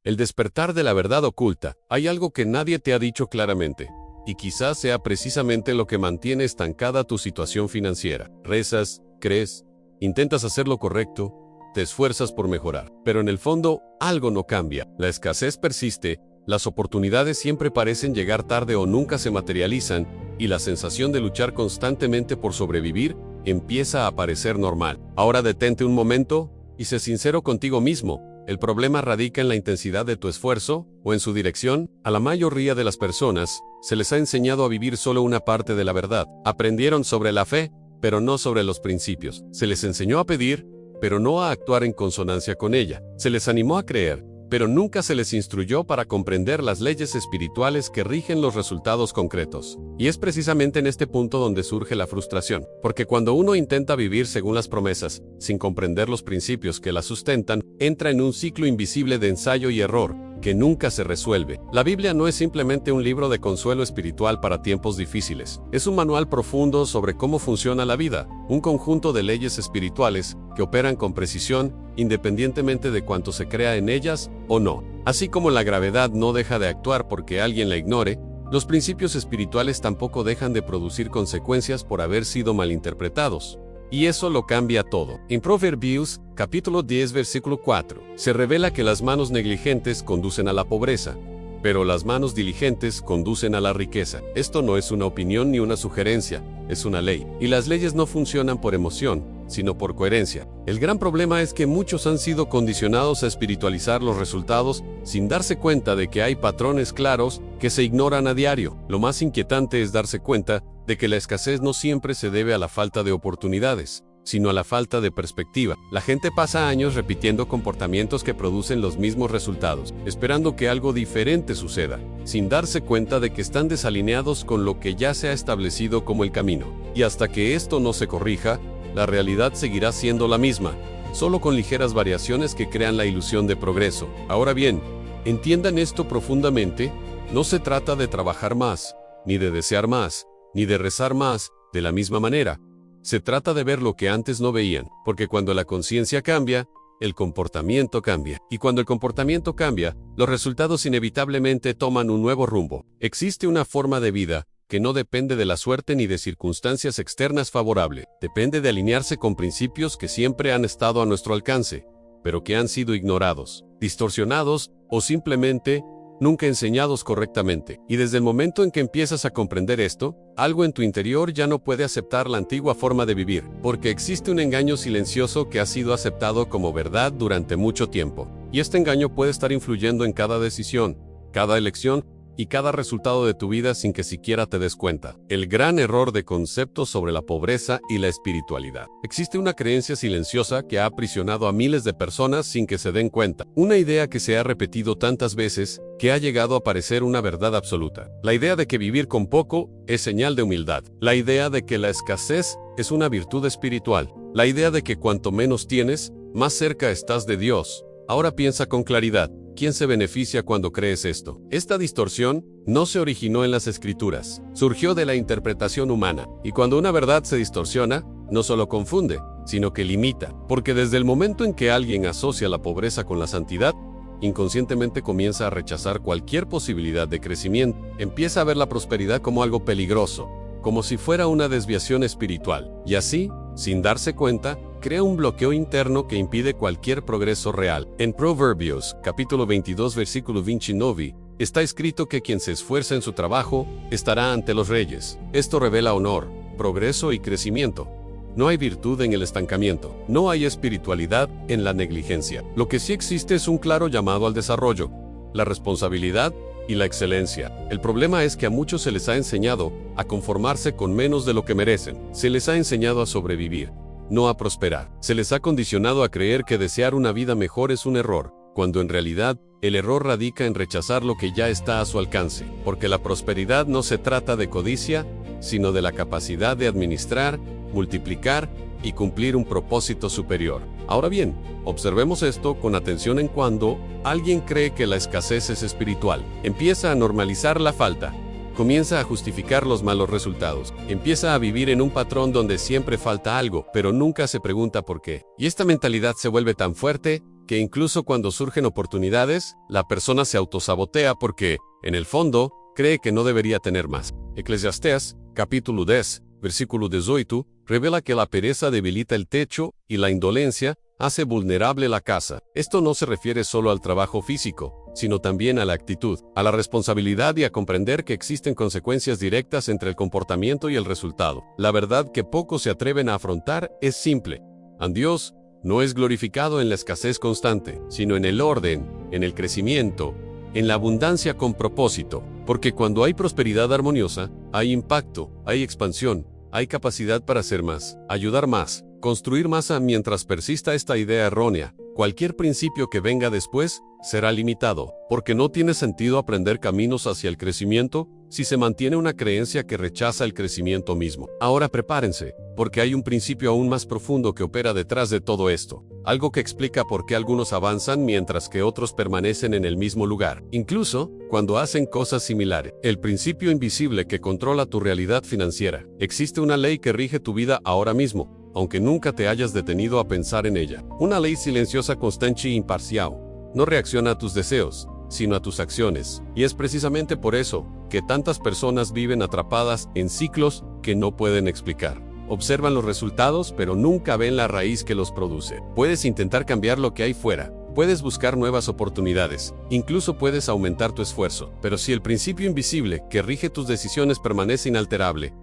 El despertar de la verdad oculta. Hay algo que nadie te ha dicho claramente. Y quizás sea precisamente lo que mantiene estancada tu situación financiera. Rezas, crees, intentas hacer lo correcto, te esfuerzas por mejorar. Pero en el fondo, algo no cambia. La escasez persiste, las oportunidades siempre parecen llegar tarde o nunca se materializan, y la sensación de luchar constantemente por sobrevivir empieza a parecer normal. Ahora detente un momento y sé sincero contigo mismo. ¿El problema radica en la intensidad de tu esfuerzo o en su dirección? A la mayoría de las personas se les ha enseñado a vivir solo una parte de la verdad. Aprendieron sobre la fe, pero no sobre los principios. Se les enseñó a pedir, pero no a actuar en consonancia con ella. Se les animó a creer, pero nunca se les instruyó para comprender las leyes espirituales que rigen los resultados concretos. Y es precisamente en este punto donde surge la frustración, porque cuando uno intenta vivir según las promesas, sin comprender los principios que las sustentan, entra en un ciclo invisible de ensayo y error, que nunca se resuelve. La Biblia no es simplemente un libro de consuelo espiritual para tiempos difíciles. Es un manual profundo sobre cómo funciona la vida, un conjunto de leyes espirituales que operan con precisión, independientemente de cuánto se crea en ellas o no. Así como la gravedad no deja de actuar porque alguien la ignore, los principios espirituales tampoco dejan de producir consecuencias por haber sido malinterpretados. Y eso lo cambia todo. En Proverbios, capítulo 10, versículo 4, se revela que las manos negligentes conducen a la pobreza, pero las manos diligentes conducen a la riqueza. Esto no es una opinión ni una sugerencia, es una ley. Y las leyes no funcionan por emoción, sino por coherencia. El gran problema es que muchos han sido condicionados a espiritualizar los resultados sin darse cuenta de que hay patrones claros que se ignoran a diario. Lo más inquietante es darse cuenta de que la escasez no siempre se debe a la falta de oportunidades, sino a la falta de perspectiva. La gente pasa años repitiendo comportamientos que producen los mismos resultados, esperando que algo diferente suceda, sin darse cuenta de que están desalineados con lo que ya se ha establecido como el camino. Y hasta que esto no se corrija, la realidad seguirá siendo la misma, solo con ligeras variaciones que crean la ilusión de progreso. Ahora bien, entiendan esto profundamente, no se trata de trabajar más, ni de desear más, ni de rezar más, de la misma manera. Se trata de ver lo que antes no veían, porque cuando la conciencia cambia, el comportamiento cambia. Y cuando el comportamiento cambia, los resultados inevitablemente toman un nuevo rumbo. Existe una forma de vida que no depende de la suerte ni de circunstancias externas favorables. Depende de alinearse con principios que siempre han estado a nuestro alcance, pero que han sido ignorados, distorsionados o simplemente nunca enseñados correctamente. Y desde el momento en que empiezas a comprender esto, algo en tu interior ya no puede aceptar la antigua forma de vivir, porque existe un engaño silencioso que ha sido aceptado como verdad durante mucho tiempo. Y este engaño puede estar influyendo en cada decisión, cada elección y cada resultado de tu vida sin que siquiera te des cuenta. El gran error de conceptos sobre la pobreza y la espiritualidad. Existe una creencia silenciosa que ha aprisionado a miles de personas sin que se den cuenta. Una idea que se ha repetido tantas veces que ha llegado a parecer una verdad absoluta. La idea de que vivir con poco es señal de humildad. La idea de que la escasez es una virtud espiritual. La idea de que cuanto menos tienes, más cerca estás de Dios. Ahora piensa con claridad. ¿Quién se beneficia cuando crees esto? Esta distorsión no se originó en las escrituras, surgió de la interpretación humana, y cuando una verdad se distorsiona, no solo confunde, sino que limita, porque desde el momento en que alguien asocia la pobreza con la santidad, inconscientemente comienza a rechazar cualquier posibilidad de crecimiento, empieza a ver la prosperidad como algo peligroso, como si fuera una desviación espiritual, y así, sin darse cuenta, crea un bloqueo interno que impide cualquier progreso real. En Proverbios, capítulo 22, versículo 29, está escrito que quien se esfuerza en su trabajo estará ante los reyes. Esto revela honor, progreso y crecimiento. No hay virtud en el estancamiento, no hay espiritualidad en la negligencia. Lo que sí existe es un claro llamado al desarrollo, la responsabilidad y la excelencia. El problema es que a muchos se les ha enseñado a conformarse con menos de lo que merecen. Se les ha enseñado a sobrevivir, no a prosperar. Se les ha condicionado a creer que desear una vida mejor es un error, cuando en realidad el error radica en rechazar lo que ya está a su alcance, porque la prosperidad no se trata de codicia, sino de la capacidad de administrar, multiplicar y cumplir un propósito superior. Ahora bien, observemos esto con atención en cuando alguien cree que la escasez es espiritual. Empieza a normalizar la falta. Comienza a justificar los malos resultados. Empieza a vivir en un patrón donde siempre falta algo, pero nunca se pregunta por qué. Y esta mentalidad se vuelve tan fuerte que incluso cuando surgen oportunidades, la persona se autosabotea porque, en el fondo, cree que no debería tener más. Eclesiastés, capítulo 10, versículo 18, revela que la pereza debilita el techo y la indolencia hace vulnerable la casa. Esto no se refiere solo al trabajo físico, sino también a la actitud, a la responsabilidad y a comprender que existen consecuencias directas entre el comportamiento y el resultado. La verdad que pocos se atreven a afrontar es simple. Dios no es glorificado en la escasez constante, sino en el orden, en el crecimiento, en la abundancia con propósito. Porque cuando hay prosperidad armoniosa, hay impacto, hay expansión, hay capacidad para hacer más, ayudar más, construir más. Mientras persista esta idea errónea, cualquier principio que venga después será limitado, porque no tiene sentido aprender caminos hacia el crecimiento si se mantiene una creencia que rechaza el crecimiento mismo. Ahora prepárense, porque hay un principio aún más profundo que opera detrás de todo esto, algo que explica por qué algunos avanzan mientras que otros permanecen en el mismo lugar, incluso cuando hacen cosas similares. El principio invisible que controla tu realidad financiera. Existe una ley que rige tu vida ahora mismo, aunque nunca te hayas detenido a pensar en ella. Una ley silenciosa, constante e imparcial. No reacciona a tus deseos, sino a tus acciones. Y es precisamente por eso que tantas personas viven atrapadas en ciclos que no pueden explicar. Observan los resultados, pero nunca ven la raíz que los produce. Puedes intentar cambiar lo que hay fuera. Puedes buscar nuevas oportunidades. Incluso puedes aumentar tu esfuerzo. Pero si el principio invisible que rige tus decisiones permanece inalterable,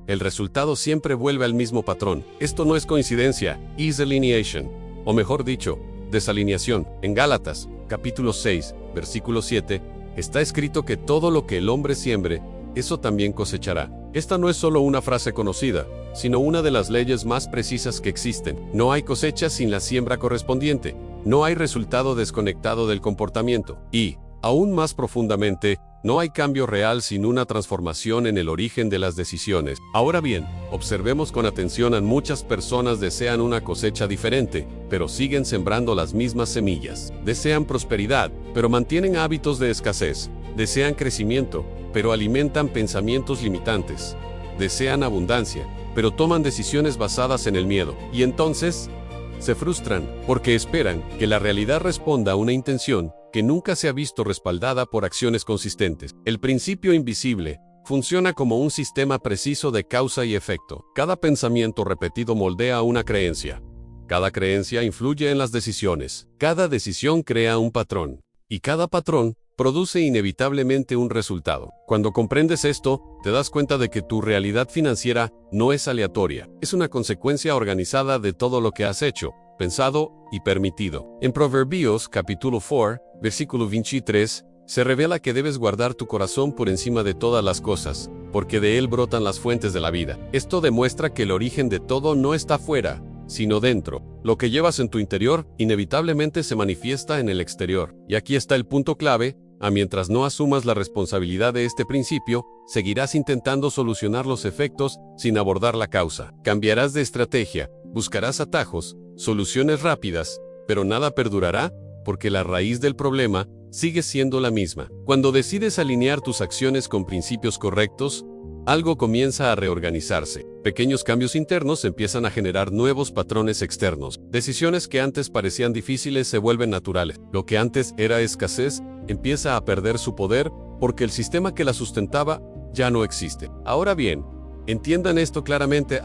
el resultado siempre vuelve al mismo patrón. Esto no es coincidencia, es delineation, o mejor dicho, desalineación. En Gálatas, capítulo 6, versículo 7, está escrito que todo lo que el hombre siembre, eso también cosechará. Esta no es solo una frase conocida, sino una de las leyes más precisas que existen. No hay cosecha sin la siembra correspondiente. No hay resultado desconectado del comportamiento. Y, aún más profundamente, no hay cambio real sin una transformación en el origen de las decisiones. Ahora bien, observemos con atención. Muchas personas desean una cosecha diferente, pero siguen sembrando las mismas semillas. Desean prosperidad, pero mantienen hábitos de escasez. Desean crecimiento, pero alimentan pensamientos limitantes. Desean abundancia, pero toman decisiones basadas en el miedo. Y entonces, se frustran, porque esperan que la realidad responda a una intención que nunca se ha visto respaldada por acciones consistentes. El principio invisible funciona como un sistema preciso de causa y efecto. Cada pensamiento repetido moldea una creencia. Cada creencia influye en las decisiones. Cada decisión crea un patrón. Y cada patrón produce inevitablemente un resultado. Cuando comprendes esto, te das cuenta de que tu realidad financiera no es aleatoria. Es una consecuencia organizada de todo lo que has hecho, pensado y permitido. En Proverbios, capítulo 4, versículo 23, se revela que debes guardar tu corazón por encima de todas las cosas, porque de él brotan las fuentes de la vida. Esto demuestra que el origen de todo no está fuera, sino dentro. Lo que llevas en tu interior, inevitablemente se manifiesta en el exterior. Y aquí está el punto clave. Mientras no asumas la responsabilidad de este principio, seguirás intentando solucionar los efectos sin abordar la causa. Cambiarás de estrategia, buscarás atajos, soluciones rápidas, pero nada perdurará, porque la raíz del problema sigue siendo la misma. Cuando decides alinear tus acciones con principios correctos, algo comienza a reorganizarse. Pequeños cambios internos empiezan a generar nuevos patrones externos. Decisiones que antes parecían difíciles se vuelven naturales. Lo que antes era escasez empieza a perder su poder porque el sistema que la sustentaba ya no existe. Ahora bien, entiendan esto claramente.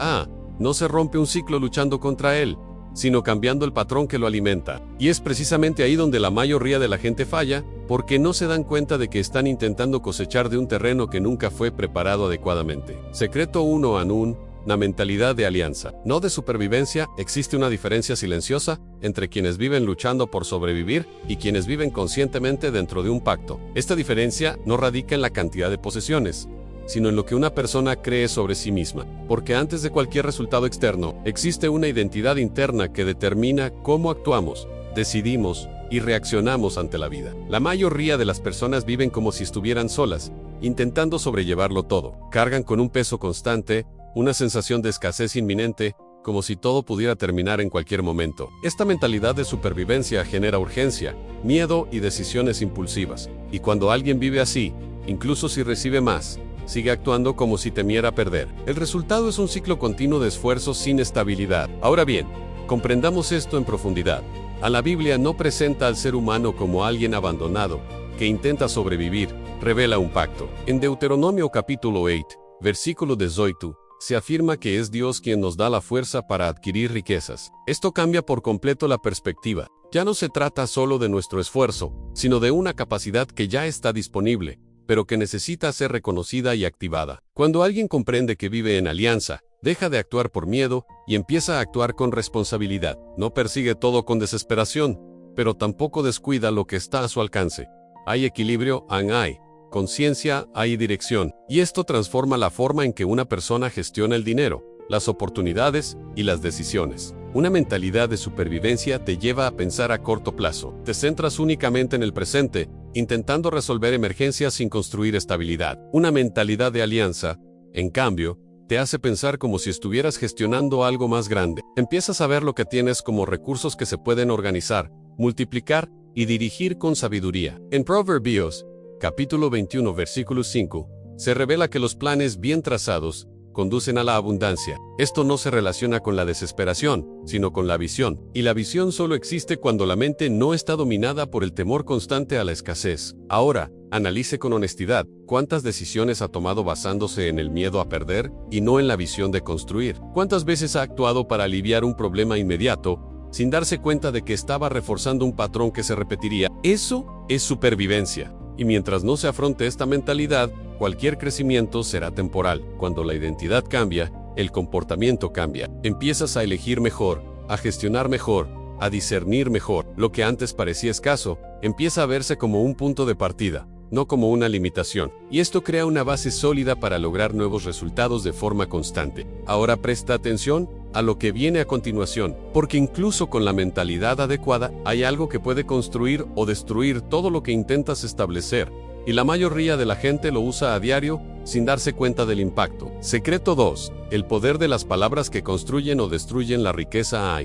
No se rompe un ciclo luchando contra él, sino cambiando el patrón que lo alimenta. Y es precisamente ahí donde la mayoría de la gente falla, porque no se dan cuenta de que están intentando cosechar de un terreno que nunca fue preparado adecuadamente. Secreto 1. La mentalidad de alianza, no de supervivencia. Existe una diferencia silenciosa entre quienes viven luchando por sobrevivir y quienes viven conscientemente dentro de un pacto. Esta diferencia no radica en la cantidad de posesiones, sino en lo que una persona cree sobre sí misma. Porque antes de cualquier resultado externo, existe una identidad interna que determina cómo actuamos, decidimos y reaccionamos ante la vida. La mayoría de las personas viven como si estuvieran solas, intentando sobrellevarlo todo. Cargan con un peso constante, una sensación de escasez inminente, como si todo pudiera terminar en cualquier momento. Esta mentalidad de supervivencia genera urgencia, miedo y decisiones impulsivas. Y cuando alguien vive así, incluso si recibe más, sigue actuando como si temiera perder. El resultado es un ciclo continuo de esfuerzos sin estabilidad. Ahora bien, comprendamos esto en profundidad. A la Biblia no presenta al ser humano como alguien abandonado, que intenta sobrevivir, revela un pacto. En Deuteronomio capítulo 8, versículo 18, se afirma que es Dios quien nos da la fuerza para adquirir riquezas. Esto cambia por completo la perspectiva. Ya no se trata solo de nuestro esfuerzo, sino de una capacidad que ya está disponible, pero que necesita ser reconocida y activada. Cuando alguien comprende que vive en alianza, deja de actuar por miedo y empieza a actuar con responsabilidad. No persigue todo con desesperación, pero tampoco descuida lo que está a su alcance. Hay equilibrio, hay conciencia, hay dirección. Y esto transforma la forma en que una persona gestiona el dinero, las oportunidades y las decisiones. Una mentalidad de supervivencia te lleva a pensar a corto plazo. Te centras únicamente en el presente, intentando resolver emergencias sin construir estabilidad. Una mentalidad de alianza, en cambio, te hace pensar como si estuvieras gestionando algo más grande. Empiezas a ver lo que tienes como recursos que se pueden organizar, multiplicar y dirigir con sabiduría. En Proverbios, capítulo 21, versículo 5, se revela que los planes bien trazados conducen a la abundancia. Esto no se relaciona con la desesperación, sino con la visión. Y la visión solo existe cuando la mente no está dominada por el temor constante a la escasez. Ahora, analice con honestidad cuántas decisiones ha tomado basándose en el miedo a perder y no en la visión de construir. ¿Cuántas veces ha actuado para aliviar un problema inmediato sin darse cuenta de que estaba reforzando un patrón que se repetiría? Eso es supervivencia. Y mientras no se afronte esta mentalidad, cualquier crecimiento será temporal. Cuando la identidad cambia, el comportamiento cambia. Empiezas a elegir mejor, a gestionar mejor, a discernir mejor. Lo que antes parecía escaso, empieza a verse como un punto de partida, no como una limitación. Y esto crea una base sólida para lograr nuevos resultados de forma constante. Ahora presta atención a lo que viene a continuación, porque incluso con la mentalidad adecuada, hay algo que puede construir o destruir todo lo que intentas establecer, y la mayoría de la gente lo usa a diario sin darse cuenta del impacto. Secreto 2. El poder de las palabras que construyen o destruyen la riqueza.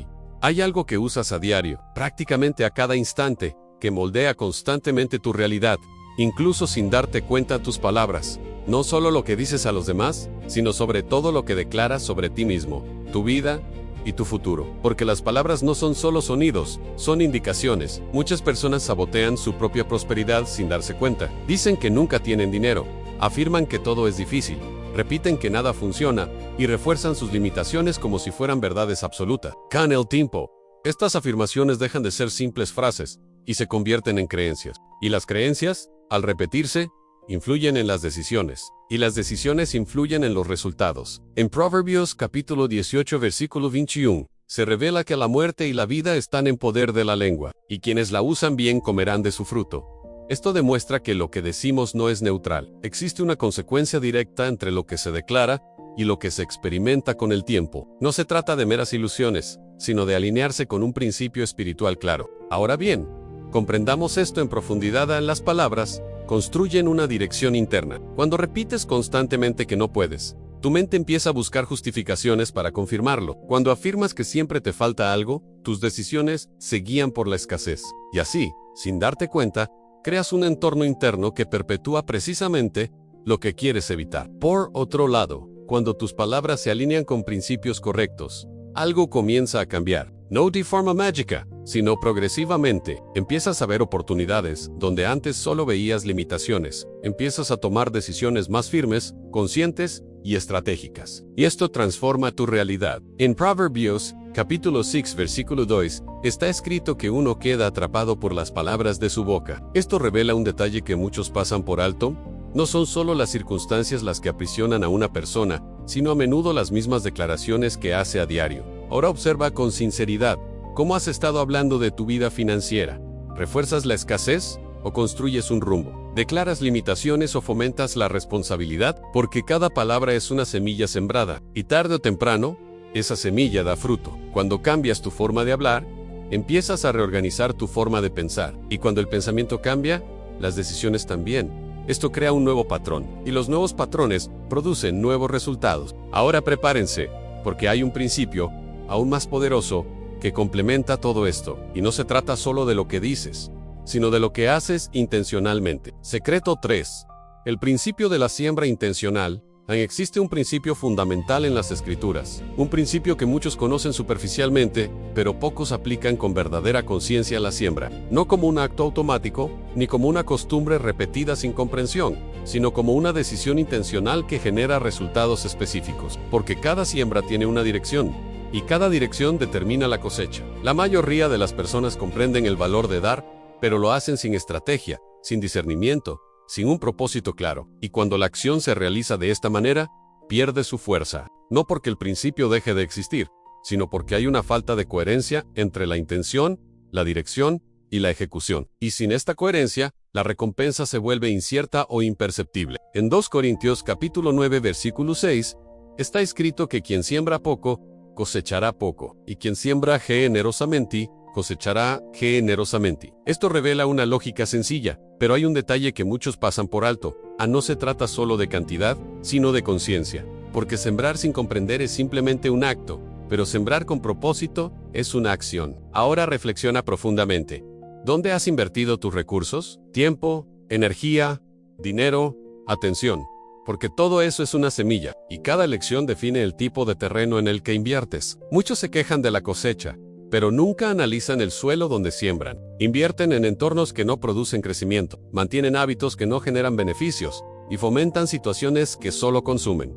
Hay algo que usas a diario, prácticamente a cada instante, que moldea constantemente tu realidad, incluso sin darte cuenta. Tus palabras, no solo lo que dices a los demás, sino sobre todo lo que declaras sobre ti mismo, tu vida y tu futuro. Porque las palabras no son solo sonidos, son indicaciones. Muchas personas sabotean su propia prosperidad sin darse cuenta. Dicen que nunca tienen dinero, afirman que todo es difícil, repiten que nada funciona y refuerzan sus limitaciones como si fueran verdades absolutas. Con el tiempo, estas afirmaciones dejan de ser simples frases y se convierten en creencias. Y las creencias, al repetirse, influyen en las decisiones, y las decisiones influyen en los resultados. En Proverbios capítulo 18 versículo 21, se revela que la muerte y la vida están en poder de la lengua, y quienes la usan bien comerán de su fruto. Esto demuestra que lo que decimos no es neutral. Existe una consecuencia directa entre lo que se declara y lo que se experimenta con el tiempo. No se trata de meras ilusiones, sino de alinearse con un principio espiritual claro. Ahora bien, comprendamos esto en profundidad. Las palabras construyen una dirección interna. Cuando repites constantemente que no puedes, tu mente empieza a buscar justificaciones para confirmarlo. Cuando afirmas que siempre te falta algo, tus decisiones se guían por la escasez. Y así, sin darte cuenta, creas un entorno interno que perpetúa precisamente lo que quieres evitar. Por otro lado, cuando tus palabras se alinean con principios correctos, algo comienza a cambiar. No de forma mágica, sino progresivamente. Empiezas a ver oportunidades donde antes solo veías limitaciones. Empiezas a tomar decisiones más firmes, conscientes y estratégicas. Y esto transforma tu realidad. En Proverbios, capítulo 6, versículo 2, está escrito que uno queda atrapado por las palabras de su boca. Esto revela un detalle que muchos pasan por alto. No son solo las circunstancias las que aprisionan a una persona, sino a menudo las mismas declaraciones que hace a diario. Ahora observa con sinceridad, ¿cómo has estado hablando de tu vida financiera? ¿Refuerzas la escasez o construyes un rumbo? ¿Declaras limitaciones o fomentas la responsabilidad? Porque cada palabra es una semilla sembrada, y tarde o temprano, esa semilla da fruto. Cuando cambias tu forma de hablar, empiezas a reorganizar tu forma de pensar. Y cuando el pensamiento cambia, las decisiones también. Esto crea un nuevo patrón, y los nuevos patrones producen nuevos resultados. Ahora prepárense, porque hay un principio aún más poderoso que complementa todo esto, y no se trata solo de lo que dices, sino de lo que haces intencionalmente. Secreto 3. El principio de la siembra intencional. Existe un principio fundamental en las Escrituras, un principio que muchos conocen superficialmente, pero pocos aplican con verdadera conciencia a la siembra, no como un acto automático, ni como una costumbre repetida sin comprensión, sino como una decisión intencional que genera resultados específicos, porque cada siembra tiene una dirección, y cada dirección determina la cosecha. La mayoría de las personas comprenden el valor de dar, pero lo hacen sin estrategia, sin discernimiento, sin un propósito claro, y cuando la acción se realiza de esta manera, pierde su fuerza, no porque el principio deje de existir, sino porque hay una falta de coherencia entre la intención, la dirección y la ejecución. Y sin esta coherencia, la recompensa se vuelve incierta o imperceptible. En 2 Corintios capítulo 9 versículo 6, está escrito que quien siembra poco, cosechará poco, y quien siembra generosamente, cosechará generosamente. Esto revela una lógica sencilla, pero hay un detalle que muchos pasan por alto. No se trata solo de cantidad, sino de conciencia. Porque sembrar sin comprender es simplemente un acto, pero sembrar con propósito es una acción. Ahora reflexiona profundamente. ¿Dónde has invertido tus recursos? ¿Tiempo? ¿Energía? ¿Dinero? ¿Atención? Porque todo eso es una semilla, y cada elección define el tipo de terreno en el que inviertes. Muchos se quejan de la cosecha, pero nunca analizan el suelo donde siembran. Invierten en entornos que no producen crecimiento, mantienen hábitos que no generan beneficios, y fomentan situaciones que solo consumen,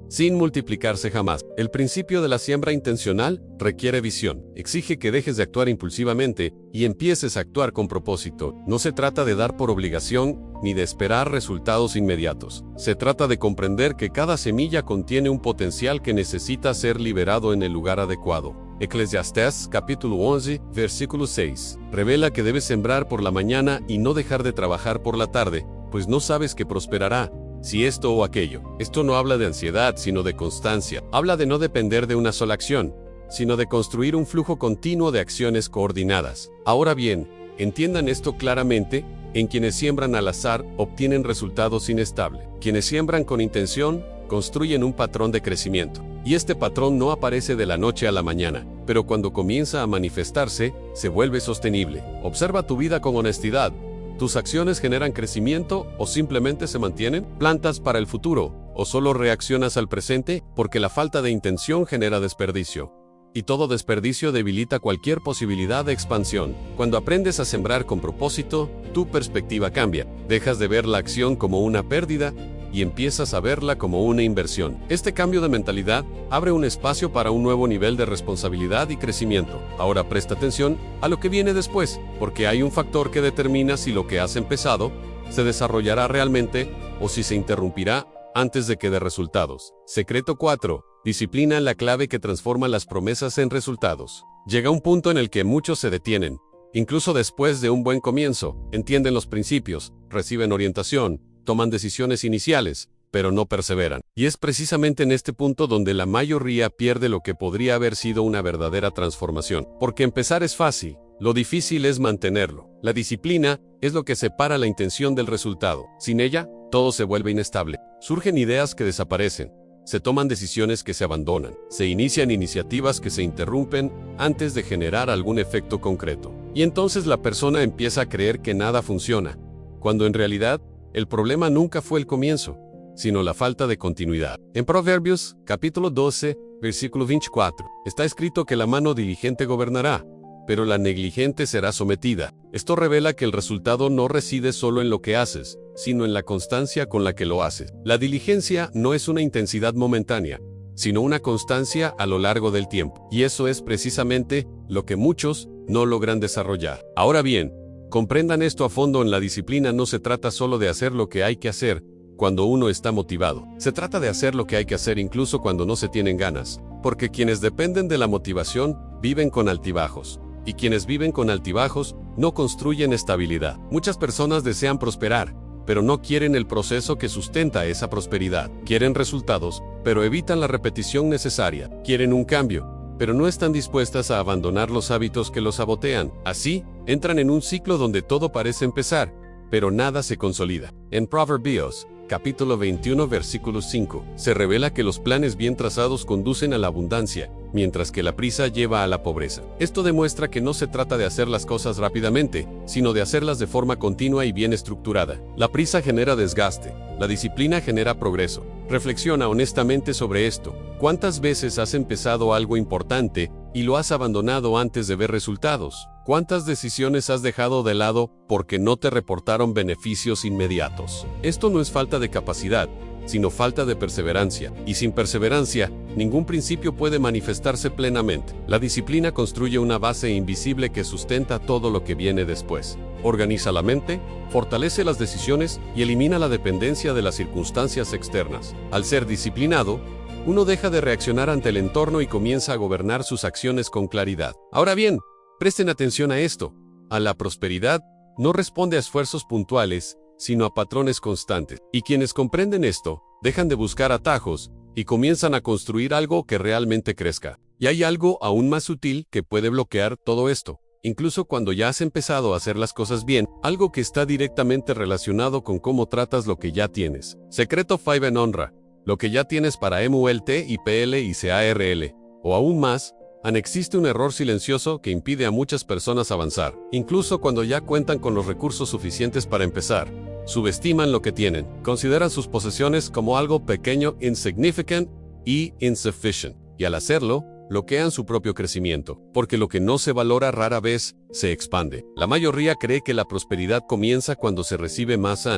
sin multiplicarse jamás. El principio de la siembra intencional requiere visión. Exige que dejes de actuar impulsivamente y empieces a actuar con propósito. No se trata de dar por obligación ni de esperar resultados inmediatos. Se trata de comprender que cada semilla contiene un potencial que necesita ser liberado en el lugar adecuado. Eclesiastés capítulo 11, versículo 6, revela que debes sembrar por la mañana y no dejar de trabajar por la tarde, pues no sabes que prosperará, si esto o aquello. Esto no habla de ansiedad, sino de constancia. Habla de no depender de una sola acción, sino de construir un flujo continuo de acciones coordinadas. Ahora bien, entiendan esto claramente, en quienes siembran al azar, obtienen resultados inestables. Quienes siembran con intención, construyen un patrón de crecimiento. Y este patrón no aparece de la noche a la mañana, pero cuando comienza a manifestarse, se vuelve sostenible. Observa tu vida con honestidad. ¿Tus acciones generan crecimiento o simplemente se mantienen? ¿Plantas para el futuro o solo reaccionas al presente? Porque la falta de intención genera desperdicio. Y todo desperdicio debilita cualquier posibilidad de expansión. Cuando aprendes a sembrar con propósito, tu perspectiva cambia. Dejas de ver la acción como una pérdida y empiezas a verla como una inversión. Este cambio de mentalidad abre un espacio para un nuevo nivel de responsabilidad y crecimiento. Ahora presta atención a lo que viene después, porque hay un factor que determina si lo que has empezado se desarrollará realmente o si se interrumpirá antes de que dé resultados. Secreto 4. Disciplina, la clave que transforma las promesas en resultados. Llega un punto en el que muchos se detienen. Incluso después de un buen comienzo, entienden los principios, reciben orientación, toman decisiones iniciales, pero no perseveran. Y es precisamente en este punto donde la mayoría pierde lo que podría haber sido una verdadera transformación. Porque empezar es fácil, lo difícil es mantenerlo. La disciplina es lo que separa la intención del resultado. Sin ella, todo se vuelve inestable. Surgen ideas que desaparecen. Se toman decisiones que se abandonan. Se inician iniciativas que se interrumpen antes de generar algún efecto concreto. Y entonces la persona empieza a creer que nada funciona, cuando en realidad, el problema nunca fue el comienzo, sino la falta de continuidad. En Proverbios, capítulo 12, versículo 24, está escrito que la mano diligente gobernará, pero la negligente será sometida. Esto revela que el resultado no reside solo en lo que haces, sino en la constancia con la que lo haces. La diligencia no es una intensidad momentánea, sino una constancia a lo largo del tiempo. Y eso es precisamente lo que muchos no logran desarrollar. Ahora bien, comprendan esto a fondo. En la disciplina no se trata solo de hacer lo que hay que hacer cuando uno está motivado. Se trata de hacer lo que hay que hacer incluso cuando no se tienen ganas. Porque quienes dependen de la motivación viven con altibajos. Y quienes viven con altibajos no construyen estabilidad. Muchas personas desean prosperar, pero no quieren el proceso que sustenta esa prosperidad. Quieren resultados, pero evitan la repetición necesaria. Quieren un cambio, pero no están dispuestas a abandonar los hábitos que los sabotean. Así, entran en un ciclo donde todo parece empezar, pero nada se consolida. En Proverbios, capítulo 21, versículo 5, se revela que los planes bien trazados conducen a la abundancia, mientras que la prisa lleva a la pobreza. Esto demuestra que no se trata de hacer las cosas rápidamente, sino de hacerlas de forma continua y bien estructurada. La prisa genera desgaste, la disciplina genera progreso. Reflexiona honestamente sobre esto. ¿Cuántas veces has empezado algo importante y lo has abandonado antes de ver resultados? ¿Cuántas decisiones has dejado de lado porque no te reportaron beneficios inmediatos? Esto no es falta de capacidad, sino falta de perseverancia. Y sin perseverancia, ningún principio puede manifestarse plenamente. La disciplina construye una base invisible que sustenta todo lo que viene después. Organiza la mente, fortalece las decisiones y elimina la dependencia de las circunstancias externas. Al ser disciplinado, uno deja de reaccionar ante el entorno y comienza a gobernar sus acciones con claridad. Ahora bien, presten atención a esto. A la prosperidad no responde a esfuerzos puntuales, sino a patrones constantes. Y quienes comprenden esto, dejan de buscar atajos y comienzan a construir algo que realmente crezca. Y hay algo aún más sutil que puede bloquear todo esto. Incluso cuando ya has empezado a hacer las cosas bien, algo que está directamente relacionado con cómo tratas lo que ya tienes. Secreto 5 en honra. Lo que ya tienes para MULT y PL y CARL. O aún más, existe un error silencioso que impide a muchas personas avanzar, incluso cuando ya cuentan con los recursos suficientes para empezar. Subestiman lo que tienen, consideran sus posesiones como algo pequeño, insignificant y insufficient, y al hacerlo, bloquean su propio crecimiento, porque lo que no se valora rara vez se expande. La mayoría cree que la prosperidad comienza cuando se recibe más,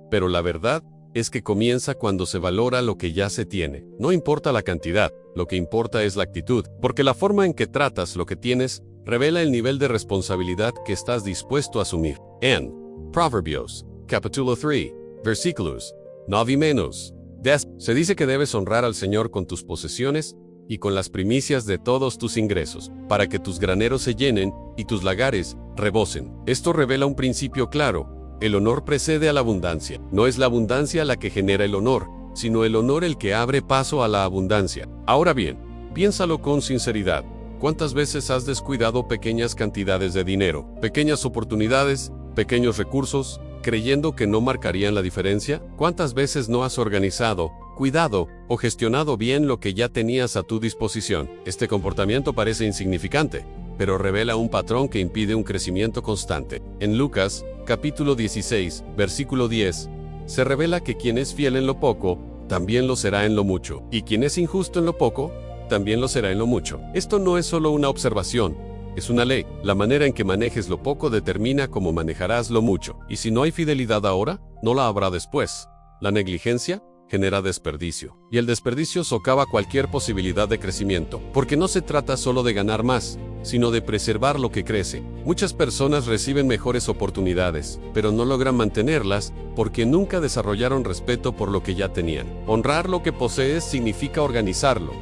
pero la verdad es que comienza cuando se valora lo que ya se tiene. No importa la cantidad, lo que importa es la actitud, porque la forma en que tratas lo que tienes revela el nivel de responsabilidad que estás dispuesto a asumir. En Proverbios, capítulo 3, versículos 9 y menos 10, se dice que debes honrar al Señor con tus posesiones y con las primicias de todos tus ingresos, para que tus graneros se llenen y tus lagares rebosen. Esto revela un principio claro. El honor precede a la abundancia. No es la abundancia la que genera el honor, sino el honor el que abre paso a la abundancia. Ahora bien, piénsalo con sinceridad. ¿Cuántas veces has descuidado pequeñas cantidades de dinero, pequeñas oportunidades, pequeños recursos, creyendo que no marcarían la diferencia? ¿Cuántas veces no has organizado, cuidado o gestionado bien lo que ya tenías a tu disposición? Este comportamiento parece insignificante, pero revela un patrón que impide un crecimiento constante. En Lucas, capítulo 16, versículo 10, se revela que quien es fiel en lo poco, también lo será en lo mucho, y quien es injusto en lo poco, también lo será en lo mucho. Esto no es solo una observación, es una ley. La manera en que manejes lo poco determina cómo manejarás lo mucho, y si no hay fidelidad ahora, no la habrá después. La negligencia genera desperdicio, y el desperdicio socava cualquier posibilidad de crecimiento, porque no se trata solo de ganar más, sino de preservar lo que crece. Muchas personas reciben mejores oportunidades, pero no logran mantenerlas porque nunca desarrollaron respeto por lo que ya tenían. Honrar lo que posees significa organizarlo,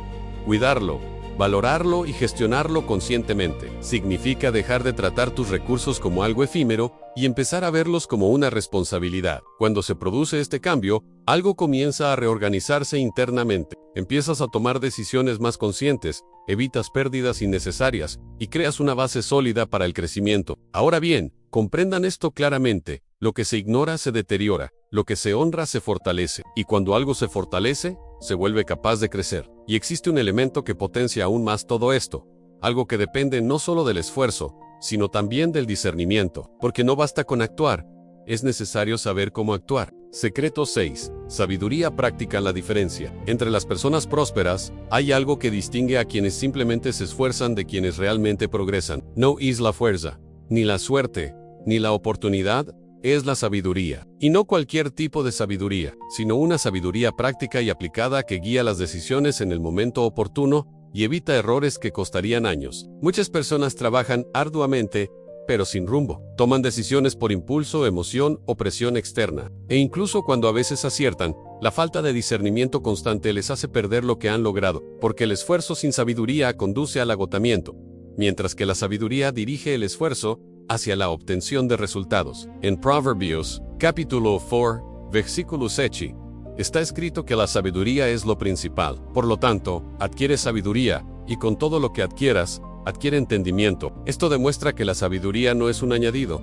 cuidarlo, valorarlo y gestionarlo conscientemente. Significa dejar de tratar tus recursos como algo efímero y empezar a verlos como una responsabilidad. Cuando se produce este cambio, algo comienza a reorganizarse internamente. Empiezas a tomar decisiones más conscientes, evitas pérdidas innecesarias y creas una base sólida para el crecimiento. Ahora bien, comprendan esto claramente. Lo que se ignora se deteriora, lo que se honra se fortalece, y cuando algo se fortalece, se vuelve capaz de crecer. Y existe un elemento que potencia aún más todo esto, algo que depende no solo del esfuerzo, sino también del discernimiento, porque no basta con actuar, es necesario saber cómo actuar. Secreto 6. Sabiduría práctica la diferencia. Entre las personas prósperas, hay algo que distingue a quienes simplemente se esfuerzan de quienes realmente progresan. No es la fuerza, ni la suerte, ni la oportunidad, es la sabiduría. Y no cualquier tipo de sabiduría, sino una sabiduría práctica y aplicada que guía las decisiones en el momento oportuno y evita errores que costarían años. Muchas personas trabajan arduamente, pero sin rumbo. Toman decisiones por impulso, emoción o presión externa. E incluso cuando a veces aciertan, la falta de discernimiento constante les hace perder lo que han logrado, porque el esfuerzo sin sabiduría conduce al agotamiento, mientras que la sabiduría dirige el esfuerzo hacia la obtención de resultados. En Proverbios, capítulo 4, versículo 7, está escrito que la sabiduría es lo principal. Por lo tanto, adquiere sabiduría, y con todo lo que adquieras, adquiere entendimiento. Esto demuestra que la sabiduría no es un añadido,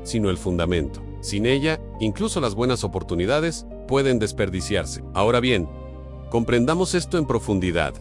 sino el fundamento. Sin ella, incluso las buenas oportunidades pueden desperdiciarse. Ahora bien, comprendamos esto en profundidad.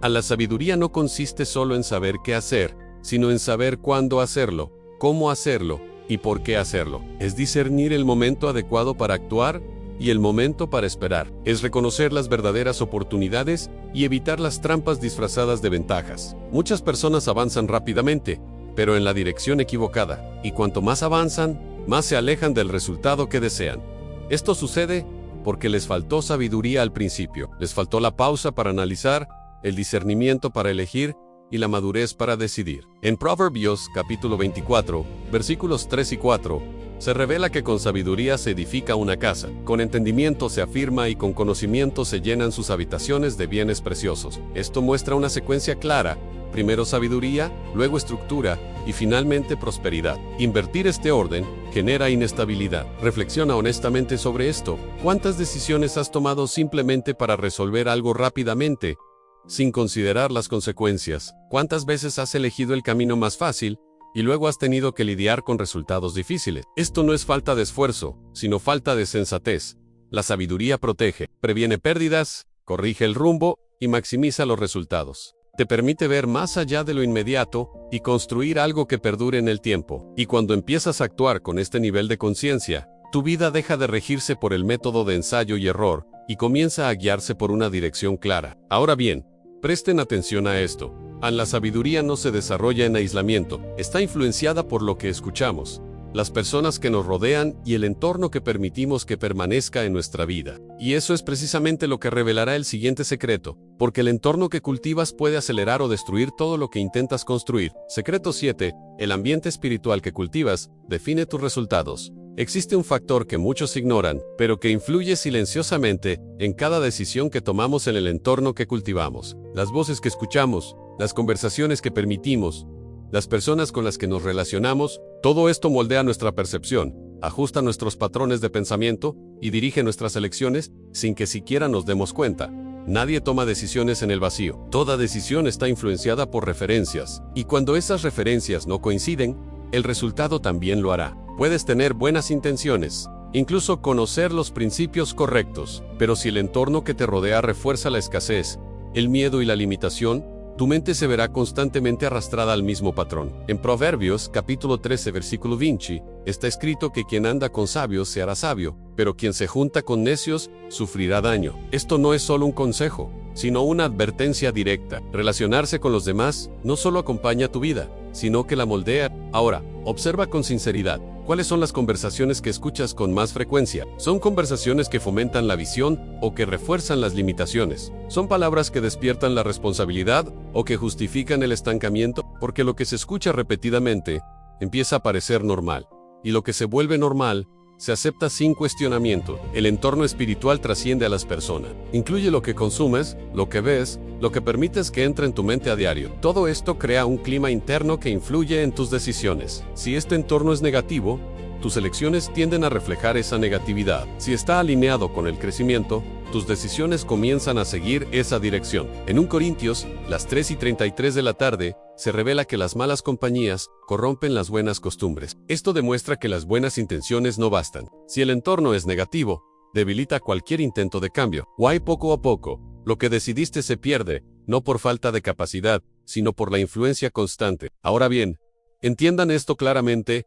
A la sabiduría no consiste solo en saber qué hacer, sino en saber cuándo hacerlo, cómo hacerlo y por qué hacerlo. Es discernir el momento adecuado para actuar y el momento para esperar. Es reconocer las verdaderas oportunidades y evitar las trampas disfrazadas de ventajas. Muchas personas avanzan rápidamente, pero en la dirección equivocada, y cuanto más avanzan, más se alejan del resultado que desean. Esto sucede porque les faltó sabiduría al principio, les faltó la pausa para analizar, el discernimiento para elegir y la madurez para decidir. En Proverbios capítulo 24, versículos 3 y 4, se revela que con sabiduría se edifica una casa, con entendimiento se afirma y con conocimiento se llenan sus habitaciones de bienes preciosos. Esto muestra una secuencia clara: primero sabiduría, luego estructura y finalmente prosperidad. Invertir este orden genera inestabilidad. Reflexiona honestamente sobre esto. ¿Cuántas decisiones has tomado simplemente para resolver algo rápidamente, sin considerar las consecuencias? ¿Cuántas veces has elegido el camino más fácil y luego has tenido que lidiar con resultados difíciles? Esto no es falta de esfuerzo, sino falta de sensatez. La sabiduría protege, previene pérdidas, corrige el rumbo y maximiza los resultados. Te permite ver más allá de lo inmediato y construir algo que perdure en el tiempo. Y cuando empiezas a actuar con este nivel de conciencia, tu vida deja de regirse por el método de ensayo y error y comienza a guiarse por una dirección clara. Ahora bien, presten atención a esto. La sabiduría no se desarrolla en aislamiento, está influenciada por lo que escuchamos, las personas que nos rodean y el entorno que permitimos que permanezca en nuestra vida. Y eso es precisamente lo que revelará el siguiente secreto, porque el entorno que cultivas puede acelerar o destruir todo lo que intentas construir. Secreto 7. El ambiente espiritual que cultivas define tus resultados. Existe un factor que muchos ignoran, pero que influye silenciosamente en cada decisión que tomamos en el entorno que cultivamos. Las voces que escuchamos, las conversaciones que permitimos, las personas con las que nos relacionamos, todo esto moldea nuestra percepción, ajusta nuestros patrones de pensamiento y dirige nuestras elecciones sin que siquiera nos demos cuenta. Nadie toma decisiones en el vacío. Toda decisión está influenciada por referencias, y cuando esas referencias no coinciden, el resultado también lo hará. Puedes tener buenas intenciones, incluso conocer los principios correctos, pero si el entorno que te rodea refuerza la escasez, el miedo y la limitación, tu mente se verá constantemente arrastrada al mismo patrón. En Proverbios, capítulo 13, versículo 20, está escrito que quien anda con sabios se hará sabio, pero quien se junta con necios sufrirá daño. Esto no es solo un consejo, sino una advertencia directa. Relacionarse con los demás no solo acompaña tu vida, sino que la moldea. Ahora, observa con sinceridad. ¿Cuáles son las conversaciones que escuchas con más frecuencia? ¿Son conversaciones que fomentan la visión o que refuerzan las limitaciones? ¿Son palabras que despiertan la responsabilidad o que justifican el estancamiento? Porque lo que se escucha repetidamente empieza a parecer normal, y lo que se vuelve normal se acepta sin cuestionamiento. El entorno espiritual trasciende a las personas. Incluye lo que consumes, lo que ves, lo que permites que entre en tu mente a diario. Todo esto crea un clima interno que influye en tus decisiones. Si este entorno es negativo, tus elecciones tienden a reflejar esa negatividad. Si está alineado con el crecimiento, tus decisiones comienzan a seguir esa dirección. En 1 Corintios, las 3:33 de la tarde, se revela que las malas compañías corrompen las buenas costumbres. Esto demuestra que las buenas intenciones no bastan. Si el entorno es negativo, debilita cualquier intento de cambio. Poco a poco, lo que decidiste se pierde, no por falta de capacidad, sino por la influencia constante. Ahora bien, entiendan esto claramente: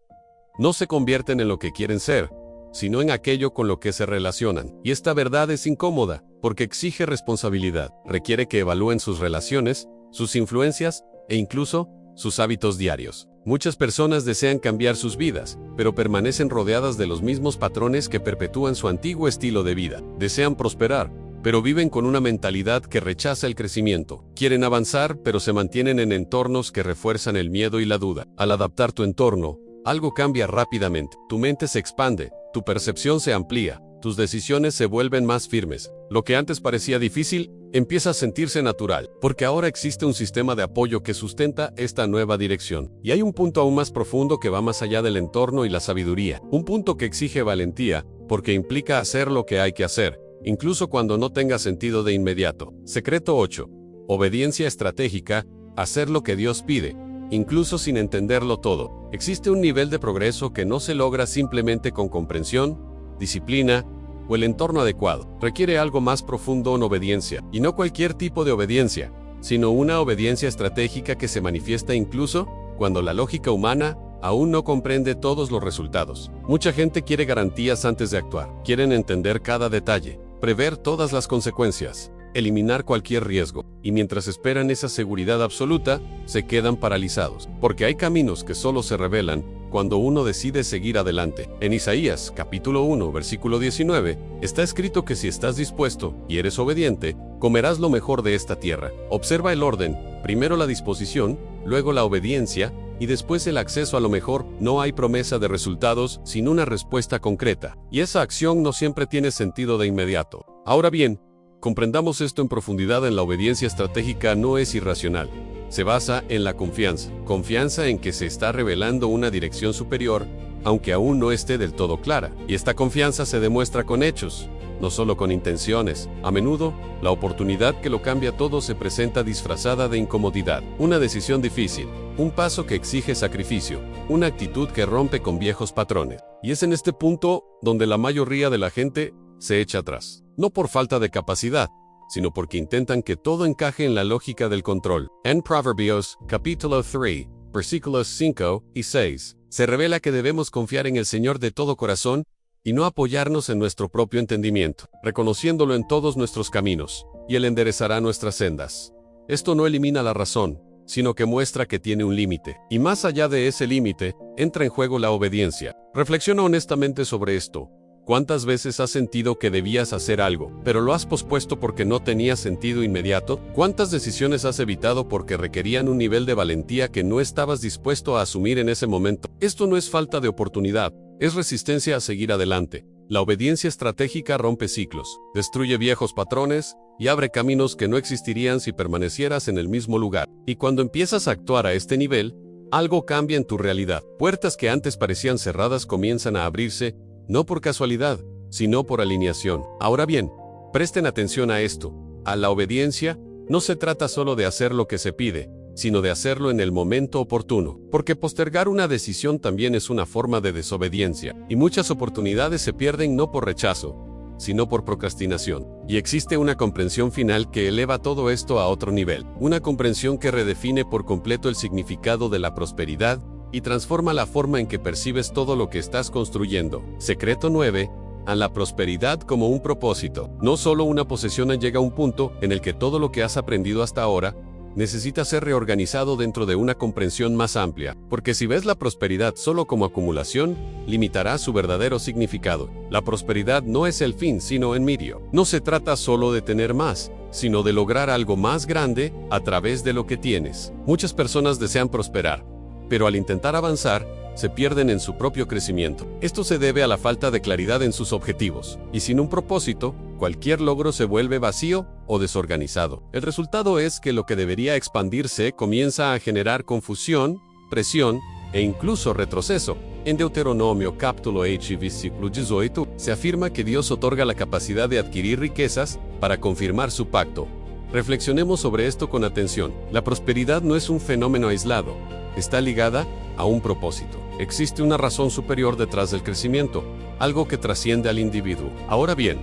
no se convierten en lo que quieren ser, sino en aquello con lo que se relacionan. Y esta verdad es incómoda, porque exige responsabilidad. Requiere que evalúen sus relaciones, sus influencias e incluso sus hábitos diarios. Muchas personas desean cambiar sus vidas, pero permanecen rodeadas de los mismos patrones que perpetúan su antiguo estilo de vida. Desean prosperar, pero viven con una mentalidad que rechaza el crecimiento. Quieren avanzar, pero se mantienen en entornos que refuerzan el miedo y la duda. Al adaptar tu entorno, algo cambia rápidamente. Tu mente se expande, tu percepción se amplía, tus decisiones se vuelven más firmes. Lo que antes parecía difícil, empieza a sentirse natural, porque ahora existe un sistema de apoyo que sustenta esta nueva dirección. Y hay un punto aún más profundo que va más allá del entorno y la sabiduría. Un punto que exige valentía, porque implica hacer lo que hay que hacer, incluso cuando no tenga sentido de inmediato. Secreto 8. Obediencia estratégica, hacer lo que Dios pide, incluso sin entenderlo todo. Existe un nivel de progreso que no se logra simplemente con comprensión, disciplina o el entorno adecuado. Requiere algo más profundo en obediencia, y no cualquier tipo de obediencia, sino una obediencia estratégica que se manifiesta incluso cuando la lógica humana aún no comprende todos los resultados. Mucha gente quiere garantías antes de actuar. Quieren entender cada detalle, prever todas las consecuencias, eliminar cualquier riesgo, y mientras esperan esa seguridad absoluta, se quedan paralizados, porque hay caminos que solo se revelan cuando uno decide seguir adelante. En Isaías, capítulo 1, versículo 19, está escrito que si estás dispuesto y eres obediente, comerás lo mejor de esta tierra. Observa el orden, primero la disposición, luego la obediencia, y después el acceso a lo mejor. No hay promesa de resultados sin una respuesta concreta, y esa acción no siempre tiene sentido de inmediato. Ahora bien, comprendamos esto en profundidad. En la obediencia estratégica no es irracional. Se basa en la confianza. Confianza en que se está revelando una dirección superior, aunque aún no esté del todo clara. Y esta confianza se demuestra con hechos, no solo con intenciones. A menudo, la oportunidad que lo cambia todo se presenta disfrazada de incomodidad. Una decisión difícil, un paso que exige sacrificio, una actitud que rompe con viejos patrones. Y es en este punto donde la mayoría de la gente se echa atrás. No por falta de capacidad, sino porque intentan que todo encaje en la lógica del control. En Proverbios, capítulo 3, versículos 5 y 6, se revela que debemos confiar en el Señor de todo corazón y no apoyarnos en nuestro propio entendimiento, reconociéndolo en todos nuestros caminos, y Él enderezará nuestras sendas. Esto no elimina la razón, sino que muestra que tiene un límite. Y más allá de ese límite, entra en juego la obediencia. Reflexiona honestamente sobre esto. ¿Cuántas veces has sentido que debías hacer algo, pero lo has pospuesto porque no tenía sentido inmediato? ¿Cuántas decisiones has evitado porque requerían un nivel de valentía que no estabas dispuesto a asumir en ese momento? Esto no es falta de oportunidad, es resistencia a seguir adelante. La obediencia estratégica rompe ciclos, destruye viejos patrones y abre caminos que no existirían si permanecieras en el mismo lugar. Y cuando empiezas a actuar a este nivel, algo cambia en tu realidad. Puertas que antes parecían cerradas comienzan a abrirse, no por casualidad, sino por alineación. Ahora bien, presten atención a esto. A la obediencia, no se trata solo de hacer lo que se pide, sino de hacerlo en el momento oportuno. Porque postergar una decisión también es una forma de desobediencia, y muchas oportunidades se pierden no por rechazo, sino por procrastinación. Y existe una comprensión final que eleva todo esto a otro nivel. Una comprensión que redefine por completo el significado de la prosperidad, y transforma la forma en que percibes todo lo que estás construyendo. Secreto 9. A la prosperidad como un propósito. No solo una posesión. Llega a un punto en el que todo lo que has aprendido hasta ahora necesita ser reorganizado dentro de una comprensión más amplia, porque si ves la prosperidad solo como acumulación, limitará su verdadero significado. La prosperidad no es el fin, sino el medio. No se trata solo de tener más, sino de lograr algo más grande a través de lo que tienes. Muchas personas desean prosperar, pero al intentar avanzar, se pierden en su propio crecimiento. Esto se debe a la falta de claridad en sus objetivos, y sin un propósito, cualquier logro se vuelve vacío o desorganizado. El resultado es que lo que debería expandirse comienza a generar confusión, presión e incluso retroceso. En Deuteronomio capítulo 8 versículo 18, se afirma que Dios otorga la capacidad de adquirir riquezas para confirmar su pacto. Reflexionemos sobre esto con atención. La prosperidad no es un fenómeno aislado, está ligada a un propósito. Existe una razón superior detrás del crecimiento, algo que trasciende al individuo. Ahora bien,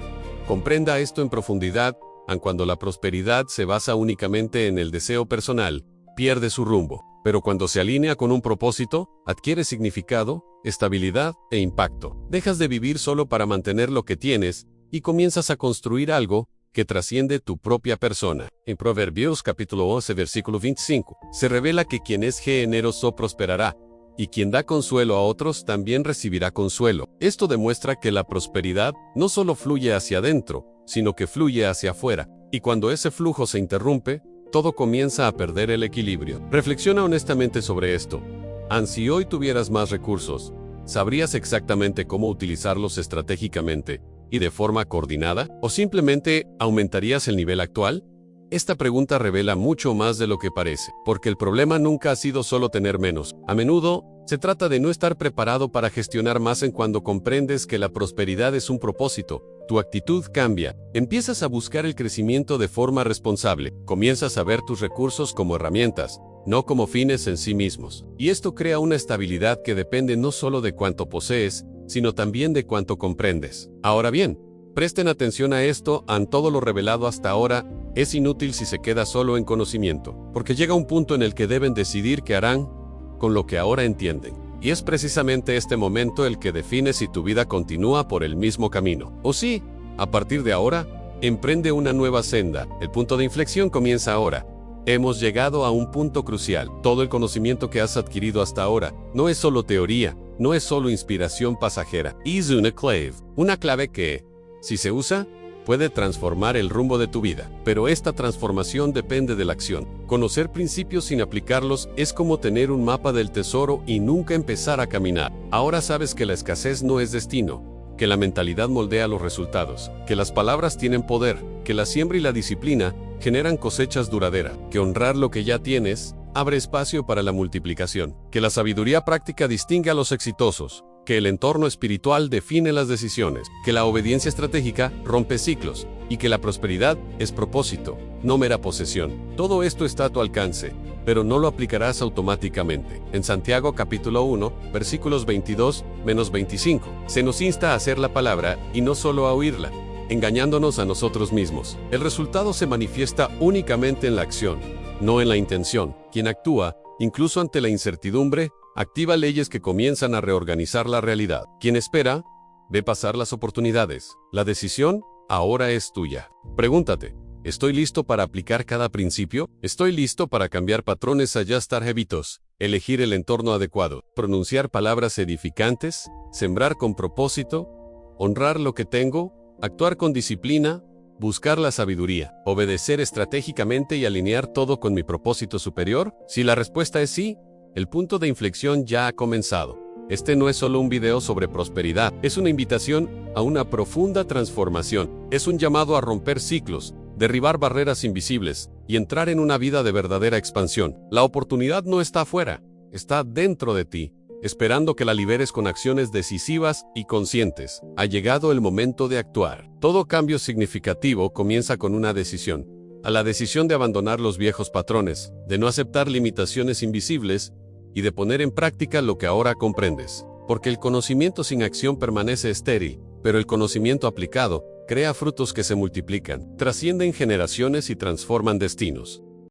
comprenda esto en profundidad, aun cuando la prosperidad se basa únicamente en el deseo personal, pierde su rumbo. Pero cuando se alinea con un propósito, adquiere significado, estabilidad e impacto. Dejas de vivir solo para mantener lo que tienes y comienzas a construir algo que trasciende tu propia persona. En Proverbios capítulo 11 versículo 25, se revela que quien es generoso prosperará, y quien da consuelo a otros también recibirá consuelo. Esto demuestra que la prosperidad no solo fluye hacia adentro, sino que fluye hacia afuera. Y cuando ese flujo se interrumpe, todo comienza a perder el equilibrio. Reflexiona honestamente sobre esto. Si hoy tuvieras más recursos, ¿sabrías exactamente cómo utilizarlos estratégicamente y de forma coordinada? ¿O simplemente aumentarías el nivel actual? Esta pregunta revela mucho más de lo que parece, porque el problema nunca ha sido solo tener menos. A menudo, se trata de no estar preparado para gestionar más. En cuando comprendes que la prosperidad es un propósito, tu actitud cambia. Empiezas a buscar el crecimiento de forma responsable. Comienzas a ver tus recursos como herramientas, no como fines en sí mismos. Y esto crea una estabilidad que depende no solo de cuánto posees, sino también de cuánto comprendes. Ahora bien, presten atención a esto. Todo lo revelado hasta ahora es inútil si se queda solo en conocimiento, porque llega un punto en el que deben decidir qué harán con lo que ahora entienden. Y es precisamente este momento el que define si tu vida continúa por el mismo camino. O si, a partir de ahora, emprende una nueva senda. El punto de inflexión comienza ahora. Hemos llegado a un punto crucial. Todo el conocimiento que has adquirido hasta ahora no es solo teoría, no es solo inspiración pasajera. Es una clave que, si se usa, puede transformar el rumbo de tu vida. Pero esta transformación depende de la acción. Conocer principios sin aplicarlos es como tener un mapa del tesoro y nunca empezar a caminar. Ahora sabes que la escasez no es destino, que la mentalidad moldea los resultados, que las palabras tienen poder, que la siembra y la disciplina generan cosechas duraderas, que honrar lo que ya tienes abre espacio para la multiplicación, que la sabiduría práctica distingue a los exitosos, que el entorno espiritual define las decisiones, que la obediencia estratégica rompe ciclos y que la prosperidad es propósito, no mera posesión. Todo esto está a tu alcance, pero no lo aplicarás automáticamente. En Santiago capítulo 1, versículos 22-25, se nos insta a hacer la palabra y no solo a oírla, engañándonos a nosotros mismos. El resultado se manifiesta únicamente en la acción, no en la intención. Quien actúa, incluso ante la incertidumbre, activa leyes que comienzan a reorganizar la realidad. Quien espera, ve pasar las oportunidades. La decisión ahora es tuya. Pregúntate, ¿estoy listo para aplicar cada principio? ¿Estoy listo para cambiar patrones a adjustar hábitos, elegir el entorno adecuado, pronunciar palabras edificantes, sembrar con propósito, honrar lo que tengo, actuar con disciplina, buscar la sabiduría, obedecer estratégicamente y alinear todo con mi propósito superior? Si la respuesta es sí, el punto de inflexión ya ha comenzado. Este no es solo un video sobre prosperidad, es una invitación a una profunda transformación. Es un llamado a romper ciclos, derribar barreras invisibles y entrar en una vida de verdadera expansión. La oportunidad no está afuera, está dentro de ti, esperando que la liberes con acciones decisivas y conscientes. Ha llegado el momento de actuar. Todo cambio significativo comienza con una decisión. A la decisión de abandonar los viejos patrones, de no aceptar limitaciones invisibles y de poner en práctica lo que ahora comprendes. Porque el conocimiento sin acción permanece estéril, pero el conocimiento aplicado crea frutos que se multiplican, trascienden generaciones y transforman destinos.